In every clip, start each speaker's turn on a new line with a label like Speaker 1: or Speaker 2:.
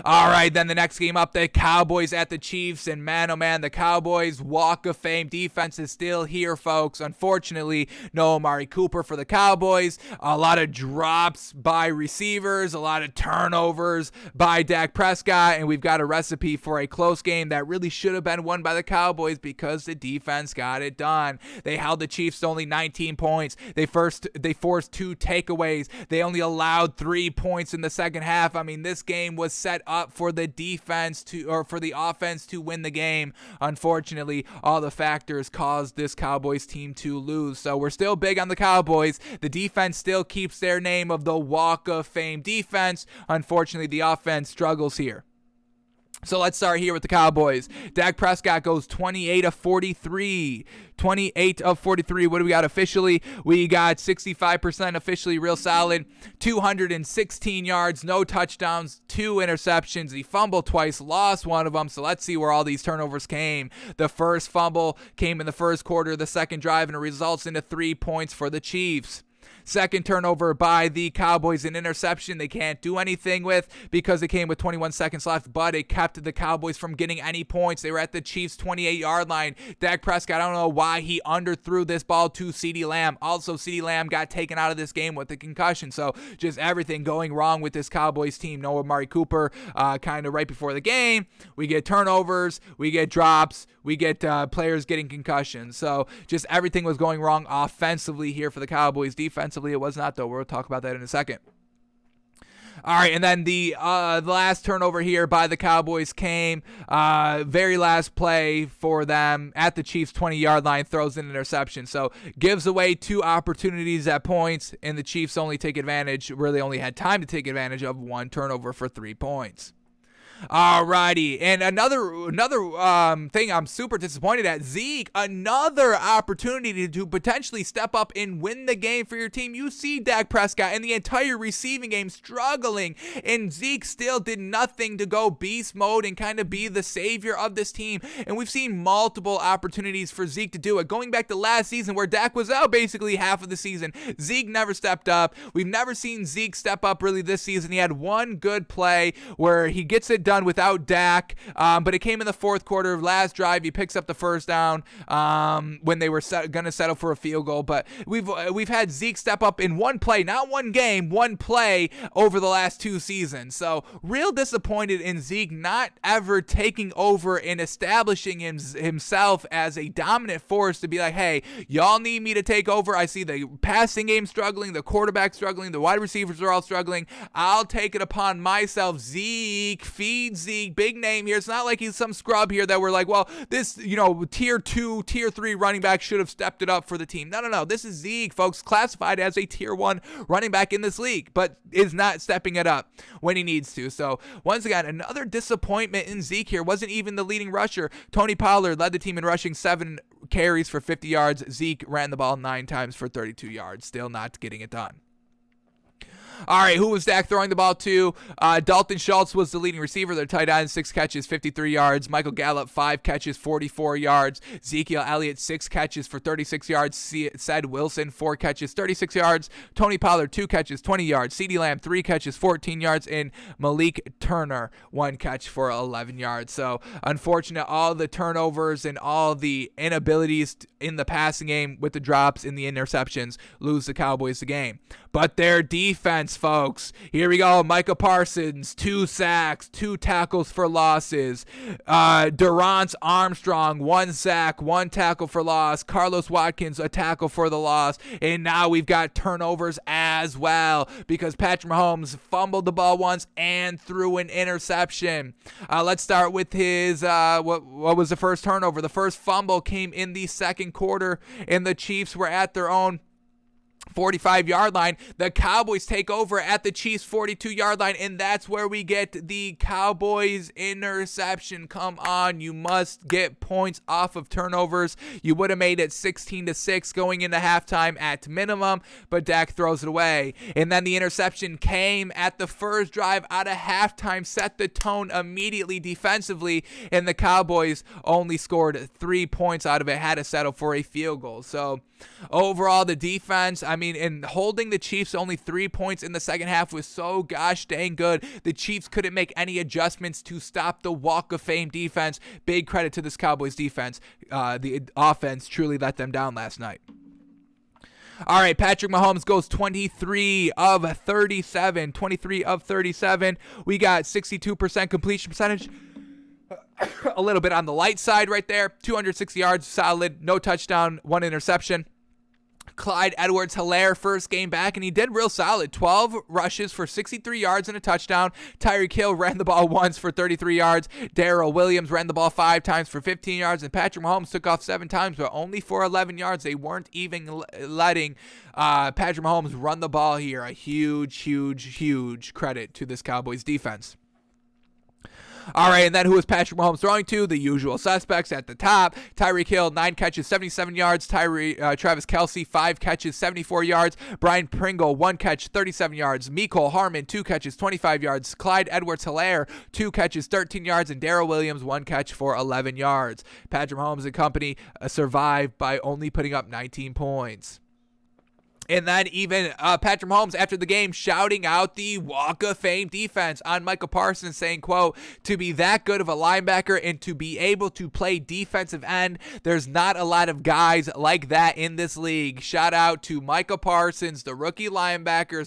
Speaker 1: All right, then the next game up, the Cowboys at the Chiefs, and man, oh man, the Cowboys Walk of Fame defense is still here, folks. Unfortunately, no Amari Cooper for the Cowboys. A lot of drops by receivers, a lot of turnovers by Dak Prescott, and we've got a recipe for a close game that really should have been won by the Cowboys because the defense got it done. They held the Chiefs to only 19 points. They forced 2 takeaways. They only allowed 3 points in the second half. I mean, this game was set up for the offense to win the game. Unfortunately, all the factors caused this Cowboys team to lose. So we're still big on the Cowboys. The defense still keeps their name of the Walk of Fame defense. Unfortunately, the offense struggles here. So let's start here with the Cowboys. Dak Prescott goes 28 of 43. 28 of 43. What do we got officially? We got 65% officially, real solid. 216 yards, no touchdowns, 2 interceptions. He fumbled twice, lost one of them. So let's see where all these turnovers came. The first fumble came in the first quarter of the second drive, and it results into 3 points for the Chiefs. Second turnover by the Cowboys, an interception they can't do anything with because it came with 21 seconds left, but it kept the Cowboys from getting any points. They were at the Chiefs' 28-yard line. Dak Prescott, I don't know why he underthrew this ball to CeeDee Lamb. Also, CeeDee Lamb got taken out of this game with a concussion, so just everything going wrong with this Cowboys team. No Amari Cooper kind of right before the game. We get turnovers, we get drops, we get players getting concussions. So just everything was going wrong offensively here for the Cowboys. Defensively, it was not, though. We'll talk about that in a second. All right, and then the last turnover here by the Cowboys came, very last play for them at the Chiefs' 20-yard line, throws an interception. So gives away 2 opportunities at points, and the Chiefs only take advantage, really only had time to take advantage of 1 turnover for 3 points. Alrighty, and another thing I'm super disappointed at, Zeke, another opportunity to potentially step up and win the game for your team. You see Dak Prescott and the entire receiving game struggling, and Zeke still did nothing to go beast mode and kind of be the savior of this team, and we've seen multiple opportunities for Zeke to do it. Going back to last season where Dak was out basically half of the season, Zeke never stepped up. We've never seen Zeke step up really this season. He had one good play where he gets it done without Dak, but it came in the fourth quarter. Last drive, he picks up the first down when they were going to settle for a field goal. But we've had Zeke step up in one play, not one game, one play over the last 2 seasons. So real disappointed in Zeke not ever taking over and establishing himself as a dominant force to be like, hey, y'all need me to take over. I see the passing game struggling, the quarterback struggling, the wide receivers are all struggling. I'll take it upon myself. Zeke, feed Zeke, big name here. It's not like he's some scrub here that we're like, well, this, tier 2, tier 3 running back should have stepped it up for the team. No. This is Zeke, folks, classified as a tier 1 running back in this league, but is not stepping it up when he needs to. So once again, another disappointment in Zeke here. Wasn't even the leading rusher. Tony Pollard led the team in rushing, 7 carries for 50 yards. Zeke ran the ball 9 times for 32 yards. Still not getting it done. All right, who was Dak throwing the ball to? Dalton Schultz was the leading receiver. Their tight end, 6 catches, 53 yards. Michael Gallup, 5 catches, 44 yards. Ezekiel Elliott, 6 catches for 36 yards. Ced Wilson, 4 catches, 36 yards. Tony Pollard, 2 catches, 20 yards. CeeDee Lamb, 3 catches, 14 yards. And Malik Turner, 1 catch for 11 yards. So unfortunate, all the turnovers and all the inabilities in the passing game with the drops and the interceptions lose the Cowboys the game. But their defense, folks, here we go. Micah Parsons, 2 sacks, 2 tackles for losses. Durance Armstrong, 1 sack, 1 tackle for loss. Carlos Watkins, a tackle for the loss. And now we've got turnovers as well because Patrick Mahomes fumbled the ball once and threw an interception. Let's start with his, what was the first turnover? The first fumble came in the second quarter, and the Chiefs were at their own 45-yard line. The Cowboys take over at the Chiefs' 42-yard line, and that's where we get the Cowboys interception. Come on, you must get points off of turnovers. You would have made it 16-6 going into halftime at minimum, but Dak throws it away. And then the interception came at the first drive out of halftime, set the tone immediately defensively, and the Cowboys only scored 3 points out of it, had to settle for a field goal. So overall, the defense, mean, and holding the Chiefs only 3 points in the second half was so gosh dang good. The Chiefs couldn't make any adjustments to stop the Walk of Fame defense. Big credit to this Cowboys defense. The offense truly let them down last night. All right, Patrick Mahomes goes 23 of 37. 23 of 37. We got 62% completion percentage. A little bit on the light side right there. 260 yards, solid. No touchdown, 1 interception. Clyde Edwards-Helaire first game back, and he did real solid. 12 rushes for 63 yards and a touchdown. Tyreek Hill ran the ball once for 33 yards. Darrell Williams ran the ball 5 times for 15 yards, and Patrick Mahomes took off 7 times, but only for 11 yards. They weren't even letting Patrick Mahomes run the ball here. A huge credit to this Cowboys defense. All right, and then who is Patrick Mahomes throwing to? The usual suspects at the top. Tyreek Hill, 9 catches, 77 yards. Travis Kelce, 5 catches, 74 yards. Brian Pringle, 1 catch, 37 yards. Mecole Hardman, 2 catches, 25 yards. Clyde Edwards-Helaire, 2 catches, 13 yards. And Darrell Williams, 1 catch for 11 yards. Patrick Mahomes and company survived by only putting up 19 points. And then even Patrick Mahomes after the game shouting out the Walk of Fame defense on Micah Parsons, saying, quote, to be that good of a linebacker and to be able to play defensive end, there's not a lot of guys like that in this league. Shout out to Micah Parsons, the rookie linebacker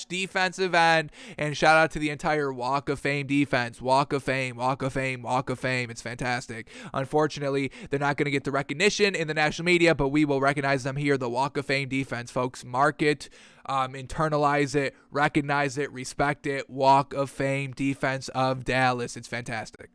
Speaker 1: / defensive end, and shout out to the entire Walk of Fame defense. Walk of Fame, Walk of Fame, Walk of Fame. It's fantastic. Unfortunately, they're not going to get the recognition in the national media, but we will recognize them here, the Walk of Fame defense, folks. Mark it, internalize it, recognize it, respect it. Walk of Fame defense of Dallas. It's fantastic.